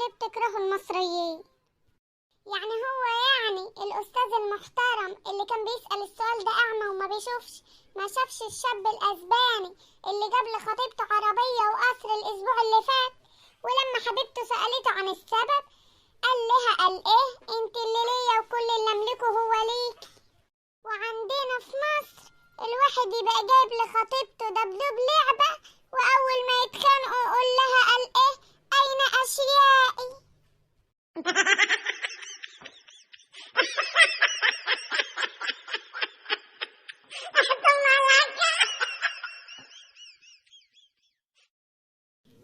ليه بتكرهوا المصريين؟ يعني هو الأستاذ المحترم اللي كان بيسأل السؤال ده أعمى وما بيشوفش؟ ما شافش الشاب الأسباني اللي جاب لخطيبته عربية وقصر الأسبوع اللي فات، ولما حبيبته سألته عن السبب قال إيه؟ انت اللي ليا وكل اللي أملكه هو ليك. وعندنا في مصر الواحد يبقى جايب لخطيبته دبدوب لعبة، وأول ما يتخانقوا يقول لها أين أشيائي؟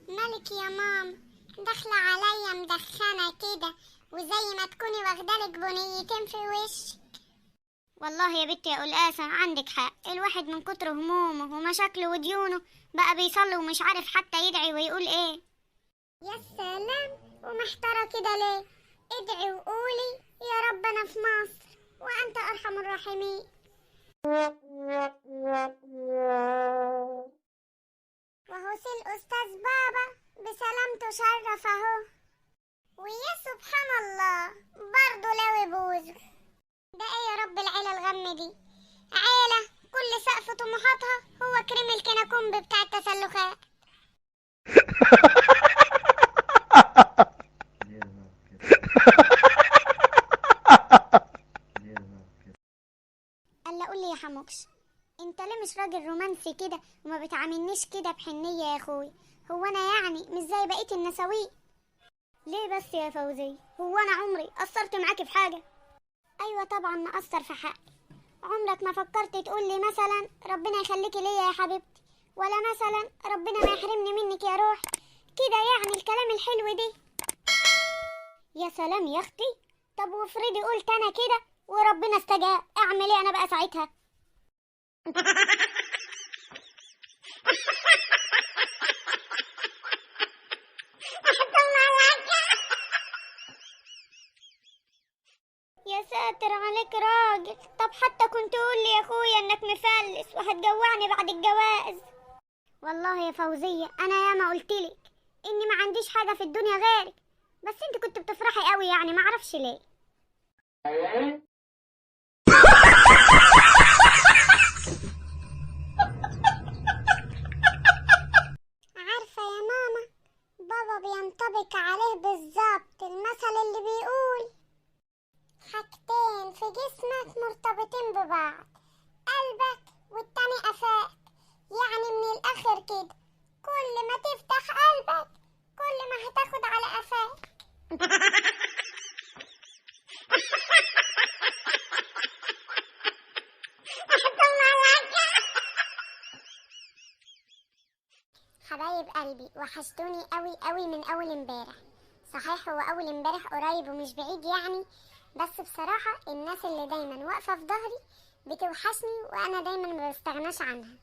مالك يا مام؟ داخلة عليا مدخنة كده وزي ما تكوني واخدالك بنيتين في وشك. والله يا بنتي يا قلقاسة عندك حق، الواحد من كتر همومه ومشاكله وديونه بقى بيصلي ومش عارف حتى يدعي ويقول ايه. يا سلام، ومحتارة كده ليه؟ ادعي وقولي يا رب انا في مصر وانت ارحم الراحمين. وهو الأستاذ بابا بسلامته شرف اهو. ويا سبحان الله برضه لو بوزه. ده ايه يا رب العيلة الغم دي؟ عيلة كل سقف طموحاتها هو كريم الكناكومب بتاع التسلخات. قال قول لي يا حموكش، انت ليه مش راجل رومانسي كده وما بتعاملنيش كده بحنية يا اخوي؟ هو انا مش زي بقية النساوين؟ ليه بس يا فوزي؟ هو انا عمري قصرت معاكي في حاجة؟ ايوه طبعا مقصر في حقي. عمرك ما فكرت تقول لي مثلا ربنا يخليكي ليا يا حبيبتي، ولا مثلا ربنا ما يحرمني منك يا روحي كده؟ الكلام الحلو ده. يا سلام يا اختي. طب وافرضي قلت انا كده وربنا استجاب، اعمل ايه انا بقى ساعتها؟ يا ساتر عليك راجل. طب حتى كنت قول لي يا اخويا انك مفلس وهتجوعني بعد الجواز. والله يا فوزية انا ياما قلتلك اني ما عنديش حاجة في الدنيا غيرك، بس انت كنت بتفرحي قوي ما اعرفش ليه. عارفة يا ماما، بابا بينطبق عليه بالظبط المثل اللي بيقول حاجتين في جسمك مرتبطين ببعض، قلبك والتاني قفاك. من الآخر كده، كل ما تفتح قلبك كل ما هتاخد على قفاك. حبايب قلبي وحشتوني قوي قوي من اول امبارح. صحيح هو اول امبارح قريب ومش بعيد بس بصراحة الناس اللي دايما واقفة في ظهري بتوحشني وانا دايما ما بستغناش عنها.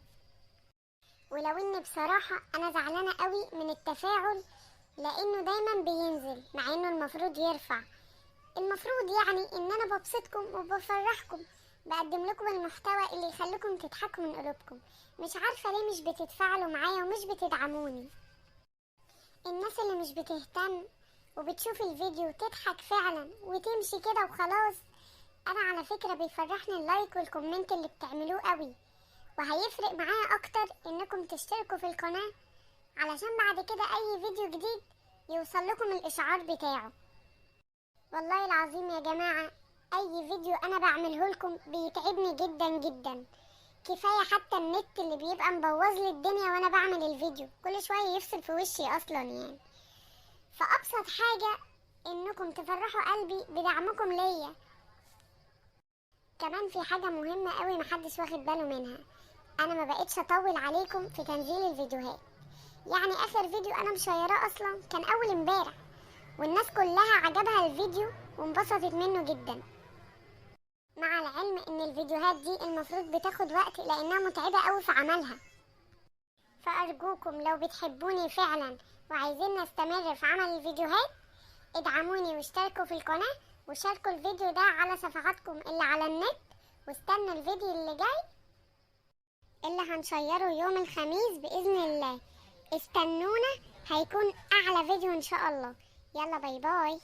ولو ان بصراحة انا زعلانة قوي من التفاعل، لانه دايما بينزل مع انه المفروض يرفع. المفروض ان انا ببسطكم وبفرحكم، بقدم لكم المحتوى اللي يخليكم تضحكوا من قلوبكم. مش عارفة ليه مش بتتفاعلوا معايا ومش بتدعموني. الناس اللي مش بتهتم وبتشوف الفيديو تضحك فعلا وتمشي كده وخلاص، انا على فكرة بيفرحني اللايك والكومنت اللي بتعملوه قوي، وهيفرق معايا اكتر انكم تشتركوا في القناة علشان بعد كده اي فيديو جديد يوصل لكم الاشعار بتاعه. والله العظيم يا جماعة اي فيديو انا بعمله لكم بيتعبني جدا جدا. كفاية حتى النت اللي بيبقى مبوظ لي الدنيا وانا بعمل الفيديو، كل شوية يفصل في وشي اصلا فابسط حاجة انكم تفرحوا قلبي بدعمكم ليا. كمان في حاجة مهمة قوي محدش واخد باله منها، انا ما بقتش اطول عليكم في تنزيل الفيديوهات. اخر فيديو انا مشيراه اصلا كان اول امبارح، والناس كلها عجبها الفيديو وانبسطت منه جدا، مع العلم ان الفيديوهات دي المفروض بتاخد وقت لانها متعبة قوي في عملها. فارجوكم لو بتحبوني فعلا وعايزين نستمر في عمل الفيديوهات، ادعموني واشتركوا في القناة وشاركوا الفيديو ده على صفحاتكم اللي على النت، واستنوا الفيديو اللي جاي اللي هنشيره يوم الخميس بإذن الله. استنونا، هيكون أعلى فيديو إن شاء الله. يلا باي باي.